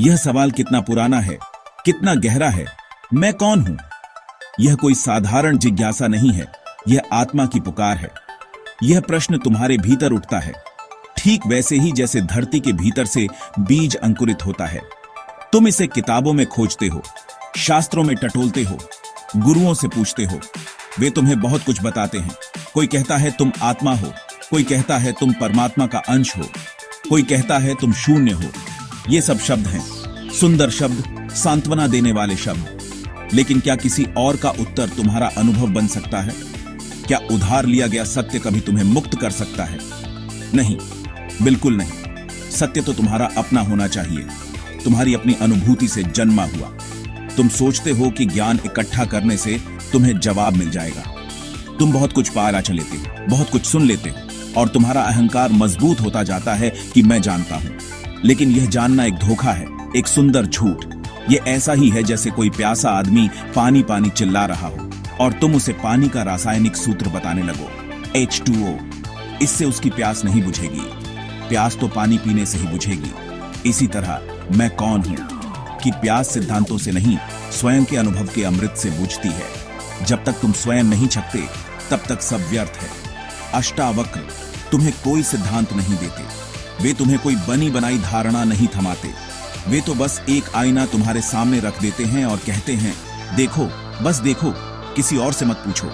यह सवाल कितना पुराना है, कितना गहरा है। मैं कौन हूं? यह कोई साधारण जिज्ञासा नहीं है, यह आत्मा की पुकार है। यह प्रश्न तुम्हारे भीतर उठता है, ठीक वैसे ही जैसे धरती के भीतर से बीज अंकुरित होता है। तुम इसे किताबों में खोजते हो, शास्त्रों में टटोलते हो, गुरुओं से पूछते हो। वे तुम्हें बहुत कुछ बताते हैं। कोई कहता है तुम आत्मा हो, कोई कहता है तुम परमात्मा का अंश हो, कोई कहता है तुम शून्य हो। ये सब शब्द हैं, सुंदर शब्द, सांत्वना देने वाले शब्द। लेकिन क्या किसी और का उत्तर तुम्हारा अनुभव बन सकता है? क्या उधार लिया गया सत्य कभी तुम्हें मुक्त कर सकता है? नहीं, बिल्कुल नहीं। सत्य तो तुम्हारा अपना होना चाहिए, तुम्हारी अपनी अनुभूति से जन्मा हुआ। तुम सोचते हो कि ज्ञान इकट्ठा करने से तुम्हें जवाब मिल जाएगा। तुम बहुत कुछ पा लेते हो, बहुत कुछ सुन लेते हो और तुम्हारा अहंकार मजबूत होता जाता है कि मैं जानता हूं। लेकिन यह जानना एक धोखा है, एक सुंदर झूठ। यह ऐसा ही है जैसे कोई प्यासा आदमी पानी पानी चिल्ला रहा हो और तुम उसे पानी का रासायनिक सूत्र बताने लगो, H2O। इससे उसकी प्यास नहीं बुझेगी। प्यास तो पानी पीने से ही बुझेगी। इसी तरह मैं कौन हूं कि प्यास सिद्धांतों से नहीं, स्वयं के अनुभव के अमृत से बुझती है। जब तक तुम स्वयं नहीं छकते तब तक सब व्यर्थ है। अष्टावक्र तुम्हें कोई सिद्धांत नहीं देते, वे तुम्हें कोई बनी बनाई धारणा नहीं थमाते। वे तो बस एक आईना तुम्हारे सामने रख देते हैं और कहते हैं, देखो, बस देखो, किसी और से मत पूछो।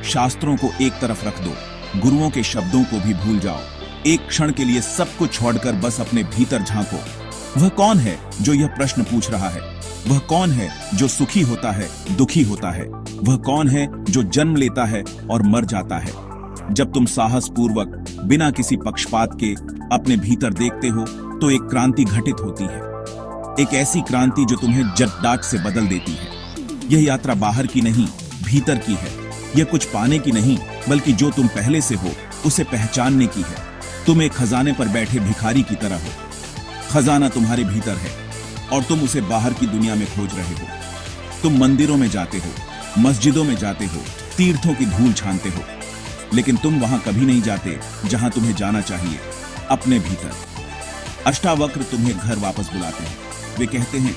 शास्त्रों को एक तरफ रख दो, गुरुओं के शब्दों को भी भूल जाओ। एक क्षण के लिए सब कुछ छोड़कर बस अपने भीतर झांको। वह कौन है जो यह प्रश्न पूछ रहा है? वह कौन है जो सुखी होता है, दुखी होता है? वह कौन है जो जन्म लेता है और मर जाता है? जब तुम साहस पूर्वक, बिना किसी पक्षपात के अपने भीतर देखते हो तो एक क्रांति घटित होती है। एक ऐसी क्रांति जो तुम्हें जट-डाट से बदल देती है। यह यात्रा बाहर की नहीं, भीतर की है। यह कुछ पाने की नहीं, बल्कि जो तुम पहले से हो उसे पहचानने की है। तुम एक खजाने पर बैठे भिखारी की तरह हो। खजाना तुम्हारे भीतर है और तुम उसे बाहर की दुनिया में खोज रहे हो। तुम मंदिरों में जाते हो, मस्जिदों में जाते हो, तीर्थों की धूल छानते हो, लेकिन तुम वहां कभी नहीं जाते जहां तुम्हें जाना चाहिए, अपने भीतर। अष्टावक्र तुम्हें घर वापस बुलाते हैं। वे कहते हैं,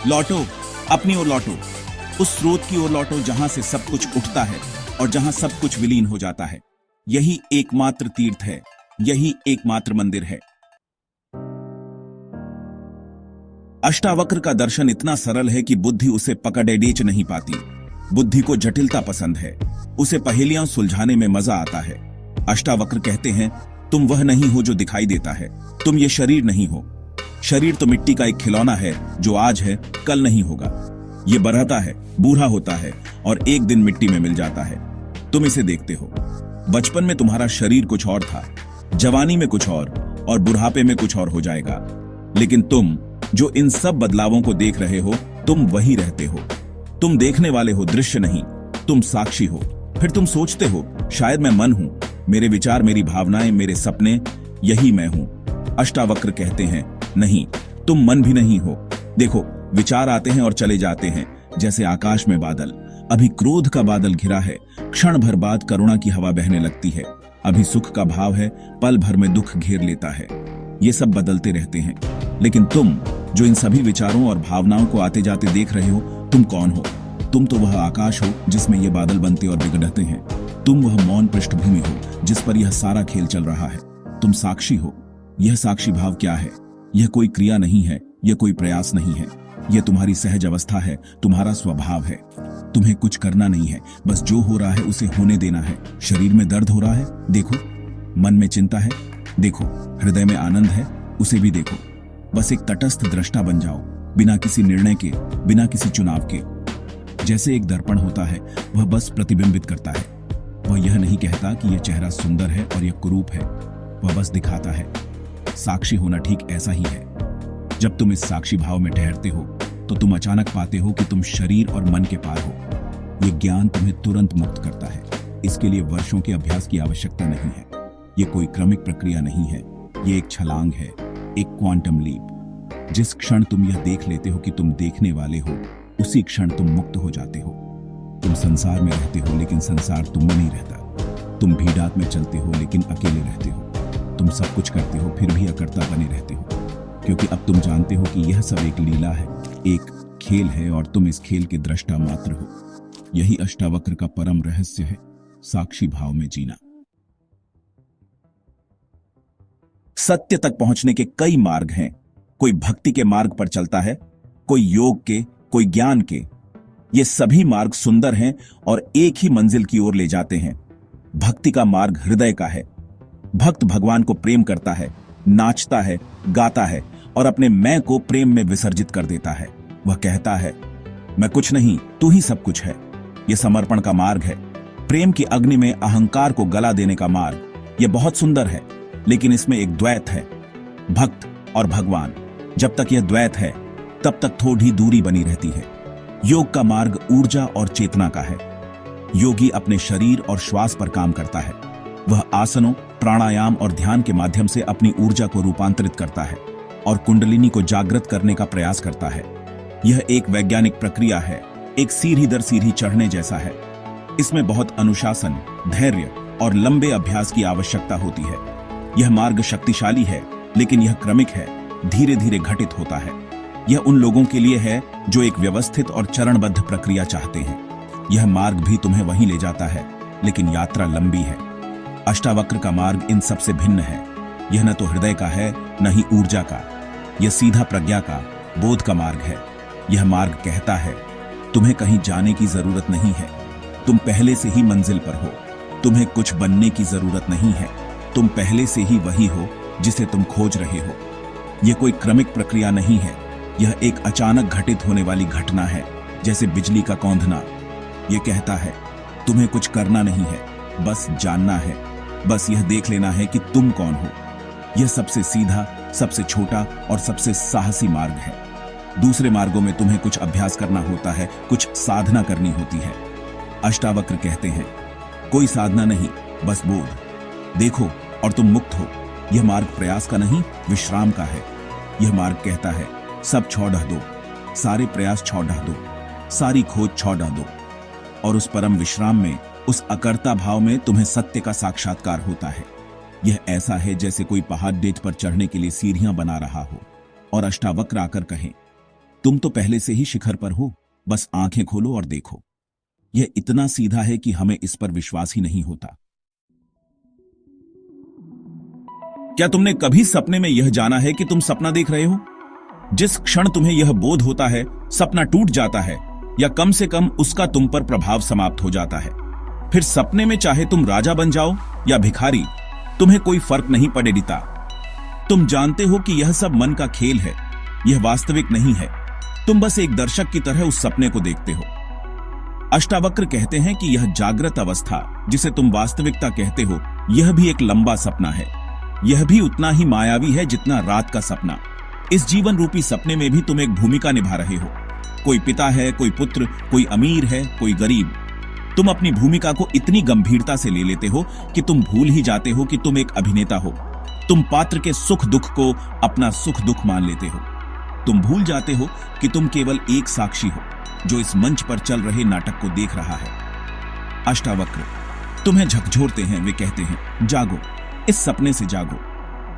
लौटो, अपनी ओर लौटो, उस स्रोत की ओर लौटो जहां से सब कुछ उठता है और जहां सब कुछ विलीन हो जाता है। यही एकमात्र तीर्थ है, यही एकमात्र मंदिर है। अष्टावक्र का दर्शन इतना सरल है कि बुद्धि उसे पकड़े डेच नहीं पाती। बुद्धि को जटिलता पसंद है, उसे पहेलियां सुलझाने में मजा आता है। अष्टावक्र कहते हैं, तुम वह नहीं हो जो दिखाई देता है, तुम ये शरीर नहीं हो। शरीर तो मिट्टी का एक खिलौना है जो आज है, कल नहीं होगा। ये बढ़ता है, बूढ़ा होता है और एक दिन मिट्टी में मिल जाता है। तुम इसे देखते हो। बचपन में तुम्हारा शरीर कुछ और था, जवानी में कुछ और बुढ़ापे में कुछ और हो जाएगा। लेकिन तुम जो इन सब बदलावों को देख रहे हो, तुम वही रहते हो। तुम देखने वाले हो, दृश्य नहीं। तुम साक्षी हो। फिर तुम सोचते हो, शायद मैं मन हूं, मेरे विचार, मेरी भावनाएं, मेरे सपने, यही मैं हूं। अष्टावक्र कहते हैं, नहीं, तुम मन भी नहीं हो। देखो, विचार आते हैं और चले जाते हैं, जैसे आकाश में बादल। अभी क्रोध का बादल घिरा है, क्षण भर बाद करुणा की हवा बहने लगती है। अभी सुख का भाव है, पल भर में दुख घेर लेता है। ये सब बदलते रहते हैं। लेकिन तुम जो इन सभी विचारों और भावनाओं को आते जाते देख रहे हो, तुम कौन हो? तुम तो वह आकाश हो जिसमें ये बादल बनते और बिगड़ते हैं। तुम वह मौन पृष्ठभूमि हो जिस पर यह सारा खेल चल रहा है। तुम साक्षी हो। यह साक्षी भाव क्या है? यह कोई क्रिया नहीं है, यह कोई प्रयास नहीं है। यह तुम्हारी सहज अवस्था है, तुम्हारा स्वभाव है। तुम्हें कुछ करना नहीं है, बस जो हो रहा है उसे होने देना है। शरीर में दर्द हो रहा है, देखो। मन में चिंता है, देखो। हृदय में आनंद है, उसे भी देखो। बस एक तटस्थ दृष्टा बन जाओ, बिना किसी निर्णय के, बिना किसी चुनाव के। जैसे एक दर्पण होता है, वह बस प्रतिबिंबित करता है। वह यह नहीं कहता कि यह चेहरा सुंदर है और यह कुरूप है। वह बस दिखाता है। साक्षी होना ठीक ऐसा ही है। जब तुम इस साक्षी भाव में ठहरते हो तो तुम अचानक पाते हो कि तुम शरीर और मन के पार हो। यह ज्ञान तुम्हें तुरंत मुक्त करता है। इसके लिए वर्षों के अभ्यास की आवश्यकता नहीं है। यह कोई क्रमिक प्रक्रिया नहीं है, यह एक छलांग है, एक क्वांटम लीप। जिस क्षण तुम यह देख लेते हो कि तुम देखने वाले हो, उसी क्षण तुम मुक्त हो जाते हो। तुम संसार में रहते हो लेकिन संसार तुम में नहीं रहता। तुम भीड़ात में चलते हो लेकिन अकेले रहते हो। तुम सब कुछ करते हो फिर भी अकर्ता बने रहते हो, क्योंकि अब तुम जानते हो कि यह सब एक लीला है, एक खेल है और तुम इस खेल के दृष्टा मात्र हो। यही अष्टावक्र का परम रहस्य है, साक्षी भाव में जीना। सत्य तक पहुंचने के कई मार्ग हैं। कोई भक्ति के मार्ग पर चलता है, कोई योग के, कोई ज्ञान के। ये सभी मार्ग सुंदर हैं और एक ही मंजिल की ओर ले जाते हैं। भक्ति का मार्ग हृदय का है। भक्त भगवान को प्रेम करता है, नाचता है, गाता है और अपने मैं को प्रेम में विसर्जित कर देता है। वह कहता है, मैं कुछ नहीं, तू ही सब कुछ है। यह समर्पण का मार्ग है। प्रेम की अग्नि में अहंकार को गला देने का मार्ग। यह बहुत सुंदर है, लेकिन इसमें एक द्वैत है, भक्त और भगवान। जब तक यह द्वैत है, तब तक थोड़ी दूरी बनी रहती है। योग का मार्ग ऊर्जा और चेतना का है। योगी अपने शरीर और श्वास पर काम करता है। वह आसनों, प्राणायाम और ध्यान के माध्यम से अपनी ऊर्जा को रूपांतरित करता है और कुंडलिनी को जागृत करने का प्रयास करता है। यह एक वैज्ञानिक प्रक्रिया है, एक सीढ़ी दर सीढ़ी चढ़ने जैसा है। इसमें बहुत अनुशासन, धैर्य और लंबे अभ्यास की आवश्यकता होती है। यह मार्ग शक्तिशाली है, लेकिन यह क्रमिक है, धीरे धीरे घटित होता है। यह उन लोगों के लिए है जो एक व्यवस्थित और चरणबद्ध प्रक्रिया चाहते हैं। यह मार्ग भी तुम्हें वहीं ले जाता है, लेकिन यात्रा लंबी है। अष्टावक्र का मार्ग इन सबसे भिन्न है। यह न तो हृदय का है, न ही ऊर्जा का। यह सीधा प्रज्ञा का, बोध का मार्ग है। यह मार्ग कहता है, तुम्हें कहीं जाने की जरूरत नहीं है, तुम पहले से ही मंजिल पर हो। तुम्हें कुछ बनने की जरूरत नहीं है, तुम पहले से ही वही हो जिसे तुम खोज रहे हो। यह कोई क्रमिक प्रक्रिया नहीं है, यह एक अचानक घटित होने वाली घटना है, जैसे बिजली का कौंधना। यह कहता है, तुम्हें कुछ करना नहीं है, बस जानना है, बस यह देख लेना है कि तुम कौन हो। यह सबसे सीधा, सबसे छोटा और सबसे साहसी मार्ग है। दूसरे मार्गों में तुम्हें कुछ अभ्यास करना होता है, कुछ साधना करनी होती है। अष्टावक्र कहते हैं, कोई साधना नहीं, बस बोध। देखो और तुम मुक्त हो। यह मार्ग प्रयास का नहीं, विश्राम का है। यह मार्ग कहता है, सब छोड़ दो, सारे प्रयास छोड़ दो, सारी खोज छोड़ दो, और उस परम विश्राम में, उस अकर्ता भाव में तुम्हें सत्य का साक्षात्कार होता है। यह ऐसा है जैसे कोई पहाड़ डेट पर चढ़ने के लिए सीढ़ियां बना रहा हो और अष्टावक्र आकर कहे, तुम तो पहले से ही शिखर पर हो, बस आंखें खोलो और देखो। यह इतना सीधा है कि हमें इस पर विश्वास ही नहीं होता। क्या तुमने कभी सपने में यह जाना है कि तुम सपना देख रहे हो? जिस क्षण तुम्हें यह बोध होता है, सपना टूट जाता है, या कम से कम उसका तुम पर प्रभाव समाप्त हो जाता है। फिर सपने में चाहे तुम राजा बन जाओ या भिखारी, तुम्हें कोई फर्क नहीं पड़ेगा। तुम जानते हो कि यह सब मन का खेल है, यह वास्तविक नहीं है। तुम बस एक दर्शक की तरह उस सपने को देखते हो। अष्टावक्र कहते हैं कि यह जागृत अवस्था, जिसे तुम वास्तविकता कहते हो, यह भी एक लंबा सपना है। यह भी उतना ही मायावी है जितना रात का सपना। इस जीवन रूपी सपने में भी तुम एक भूमिका निभा रहे हो। कोई पिता है, कोई पुत्र, कोई अमीर है, कोई गरीब। तुम अपनी भूमिका को इतनी गंभीरता से ले लेते हो कि तुम भूल ही जाते हो कि तुम एक अभिनेता हो। तुम पात्र के सुख दुख को अपना सुख दुख मान लेते हो। तुम भूल जाते हो कि तुम केवल एक साक्षी हो जो इस मंच पर चल रहे नाटक को देख रहा है। अष्टावक्र तुम्हें झकझोरते हैं। वे कहते हैं, जागो, इस सपने से जागो।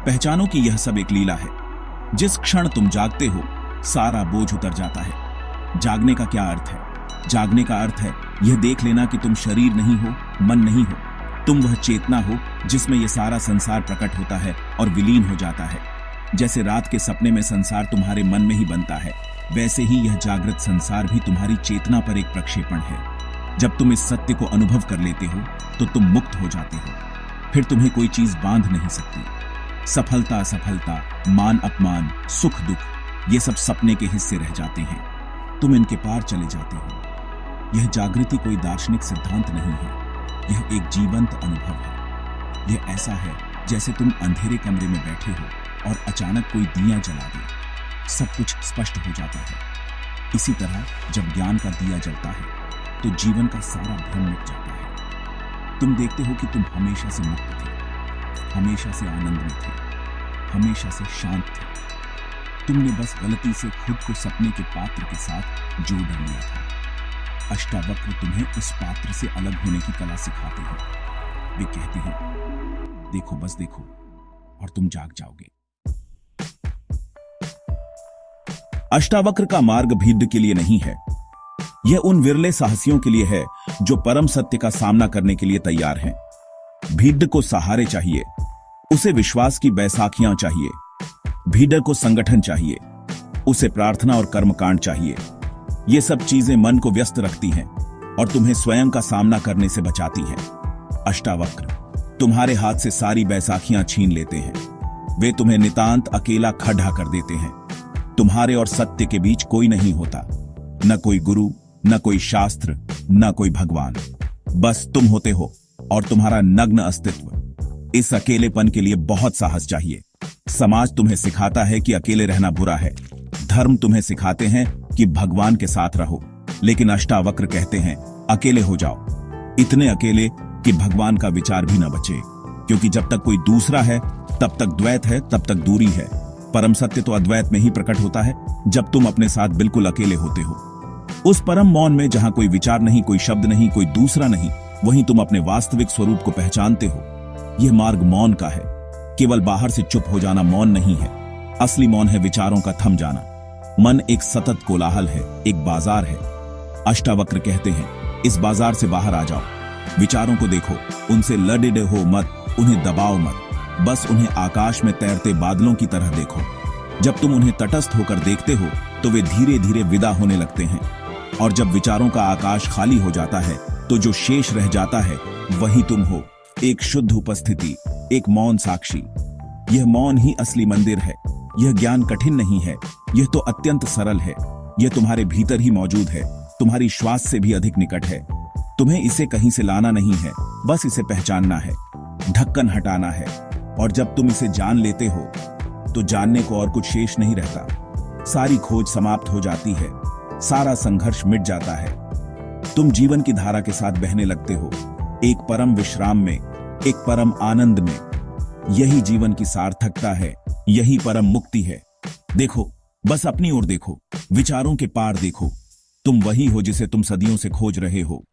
पहचानो कि यह सब एक लीला है। जिस क्षण तुम जागते हो, सारा बोझ उतर जाता है। जागने का क्या अर्थ है? जागने का अर्थ है यह देख लेना कि तुम शरीर नहीं हो, मन नहीं हो। तुम वह चेतना हो जिसमें यह सारा संसार प्रकट होता है और विलीन हो जाता है। जैसे रात के सपने में संसार तुम्हारे मन में ही बनता है, वैसे ही यह जागृत संसार भी तुम्हारी चेतना पर एक प्रक्षेपण है। जब तुम इस सत्य को अनुभव कर लेते हो तो तुम मुक्त हो जाते हो। फिर तुम्हें कोई चीज बांध नहीं सकती। सफलता असफलता, मान अपमान, सुख दुख, ये सब सपने के हिस्से रह जाते हैं। तुम इनके पार चले जाते हो। यह जागृति कोई दार्शनिक सिद्धांत नहीं है, यह एक जीवंत अनुभव है। यह ऐसा है जैसे तुम अंधेरे कमरे में बैठे हो और अचानक कोई दिया जला दे, सब कुछ स्पष्ट हो जाता है। इसी तरह जब ज्ञान का दिया जलता है तो जीवन का सारा भ्रम मिट जाता है। तुम देखते हो कि तुम हमेशा से मुक्त थे, हमेशा से आनंद में थे, हमेशा से शांत थे। तुमने बस गलती से खुद को सपने के पात्र के साथ जोड़ लिया था। अष्टावक्र तुम्हें उस पात्र से अलग होने की कला सिखाते हैं। वे कहते हैं, देखो, बस देखो, और तुम जाग जाओगे। अष्टावक्र का मार्ग भिड्ड के लिए नहीं है। यह उन विरले साहसियों के लिए है जो परम सत्य का सामना करने के लिए तैयार हैं। भिड्ड को सहारे चाहिए, उसे विश्वास की बैसाखियां चाहिए। भीडर को संगठन चाहिए, उसे प्रार्थना और कर्मकांड चाहिए। ये सब चीजें मन को व्यस्त रखती हैं और तुम्हें स्वयं का सामना करने से बचाती हैं। अष्टावक्र तुम्हारे हाथ से सारी बैसाखियां छीन लेते हैं। वे तुम्हें नितांत अकेला खड़ा कर देते हैं। तुम्हारे और सत्य के बीच कोई नहीं होता, न कोई गुरु, न कोई शास्त्र, न कोई भगवान। बस तुम होते हो और तुम्हारा नग्न अस्तित्व। इस अकेलेपन के लिए बहुत साहस चाहिए। समाज तुम्हें सिखाता है कि अकेले रहना बुरा है। धर्म तुम्हें सिखाते हैं कि भगवान के साथ रहो, लेकिन अष्टावक्र कहते हैं अकेले हो जाओ, इतने अकेले कि भगवान का विचार भी न बचे। क्योंकि जब तक कोई दूसरा है तब तक द्वैत है, तब तक दूरी है। परम सत्य तो अद्वैत में ही प्रकट होता है, जब तुम अपने साथ बिल्कुल अकेले होते हो। उस परम मौन में जहां कोई विचार नहीं, कोई शब्द नहीं, कोई दूसरा नहीं, वहीं तुम अपने वास्तविक स्वरूप को पहचानते हो। यह मार्ग मौन का है। केवल बाहर से चुप हो जाना मौन नहीं है। असली मौन है विचारों का थम जाना। मन एक सतत कोलाहल है, एक बाजार है। अष्टावक्र कहते हैं इस बाजार से बाहर आ जाओ। विचारों को देखो, उनसे लड़े हो मत, उन्हें दबाओ मत। बस उन्हें आकाश में तैरते बादलों की तरह देखो। जब तुम उन्हें तटस्थ होकर देखते हो तो वे धीरे धीरे विदा होने लगते हैं। और जब विचारों का आकाश खाली हो जाता है तो जो शेष रह जाता है वही तुम हो, एक शुद्ध उपस्थिति, एक मौन साक्षी। यह मौन ही असली मंदिर है। यह ज्ञान कठिन नहीं है, यह तो अत्यंत सरल है। यह तुम्हारे भीतर ही मौजूद है, तुम्हारी श्वास से भी अधिक निकट है। तुम्हें इसे कहीं से लाना नहीं है, बस इसे पहचानना है, ढक्कन हटाना है। और जब तुम इसे जान लेते हो तो जानने को और कुछ शेष नहीं रहता। सारी खोज समाप्त हो जाती है, सारा संघर्ष मिट जाता है। तुम जीवन की धारा के साथ बहने लगते हो, एक परम विश्राम में, एक परम आनंद में। यही जीवन की सार्थकता है, यही परम मुक्ति है। देखो, बस अपनी ओर देखो, विचारों के पार देखो। तुम वही हो जिसे तुम सदियों से खोज रहे हो।